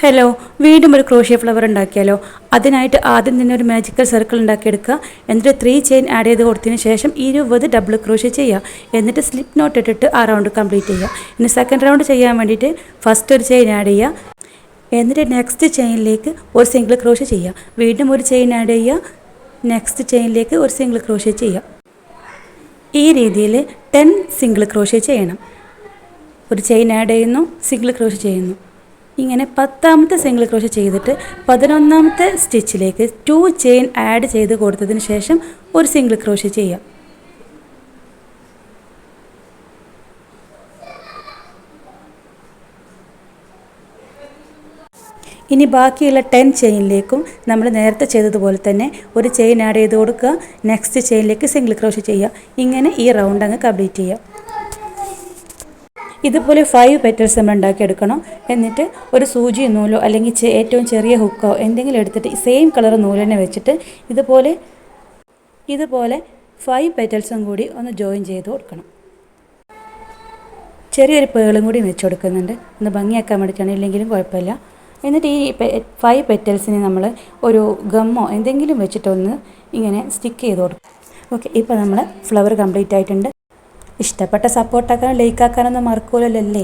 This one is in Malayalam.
ഹലോ, വീണ്ടും ഒരു ക്രോഷ്യ ഫ്ലവർ ഉണ്ടാക്കിയാലോ? അതിനായിട്ട് ആദ്യം തന്നെ ഒരു മാജിക്കൽ സർക്കിൾ ഉണ്ടാക്കിയെടുക്കുക. എന്നിട്ട് 3 ചെയിൻ ആഡ് ചെയ്ത് കൊടുത്തതിന് ശേഷം 20 ഡബിൾ ക്രോഷ്യ ചെയ്യുക. എന്നിട്ട് സ്ലിപ്പ് നോട്ട് ഇട്ടിട്ട് ആ റൗണ്ട് കംപ്ലീറ്റ് ചെയ്യുക. ഇനി സെക്കൻഡ് റൗണ്ട് ചെയ്യാൻ വേണ്ടിയിട്ട് ഫസ്റ്റ് ഒരു ചെയിൻ ആഡ് ചെയ്യുക. എന്നിട്ട് നെക്സ്റ്റ് ചെയിനിലേക്ക് ഒരു സിംഗിൾ ക്രോഷ്യ ചെയ്യുക. വീണ്ടും ഒരു ചെയിൻ ആഡ് ചെയ്യുക. നെക്സ്റ്റ് ചെയിനിലേക്ക് ഒരു സിംഗിൾ ക്രോഷ്യ ചെയ്യുക. ഈ രീതിയിൽ 10 സിംഗിൾ ക്രോഷ്യ ചെയ്യണം. ഒരു ചെയിൻ ആഡ് ചെയ്യുന്നു, സിംഗിൾ ക്രോഷ്യ ചെയ്യുന്നു. ഇങ്ങനെ 10ാമത്തെ സിംഗിൾ ക്രോഷ്യ ചെയ്തിട്ട് 11ാമത്തെ സ്റ്റിച്ചിലേക്ക് 2 ചെയിൻ ആഡ് ചെയ്ത് കൊടുത്തതിന് ശേഷം ഒരു സിംഗിൾ ക്രോഷ്യ ചെയ്യാം. ഇനി ബാക്കിയുള്ള 10 ചെയിനിലേക്കും നമ്മൾ നേരത്തെ ചെയ്തതുപോലെ തന്നെ ഒരു ചെയിൻ ആഡ് ചെയ്ത് കൊടുക്കുക. നെക്സ്റ്റ് ചെയിനിലേക്ക് സിംഗിൾ ക്രോഷ്യ ചെയ്യുക. ഇങ്ങനെ ഈ റൗണ്ട് അങ്ങ് കംപ്ലീറ്റ് ചെയ്യുക. ഇതുപോലെ 5 പെറ്റൽസ് നമ്മൾ ഉണ്ടാക്കിയെടുക്കണം. എന്നിട്ട് ഒരു സൂചി നൂലോ അല്ലെങ്കിൽ ഏറ്റവും ചെറിയ ഹുക്കോ എന്തെങ്കിലും എടുത്തിട്ട് സെയിം കളർ നൂല് തന്നെ വെച്ചിട്ട് ഇതുപോലെ 5 പെറ്റൽസും കൂടി ഒന്ന് ജോയിൻ ചെയ്ത് കൊടുക്കണം. ചെറിയൊരു പേളും കൂടി വെച്ച് കൊടുക്കുന്നുണ്ട്, ഒന്ന് ഭംഗിയാക്കാൻ വേണ്ടിയിട്ടാണ്, ഇല്ലെങ്കിലും കുഴപ്പമില്ല. എന്നിട്ട് ഈ 5 പെറ്റൽസിന് നമ്മൾ ഒരു ഗമ്മോ എന്തെങ്കിലും വെച്ചിട്ടൊന്ന് ഇങ്ങനെ സ്റ്റിക്ക് ചെയ്ത് കൊടുക്കും. ഓക്കെ, ഇപ്പോൾ നമ്മൾ ഫ്ലവർ കംപ്ലീറ്റ് ആയിട്ടുണ്ട്. ഇഷ്ടപ്പെട്ട സപ്പോർട്ടാക്കാനും ലൈക്കാക്കാനൊന്നും മറക്കൂലല്ലേ?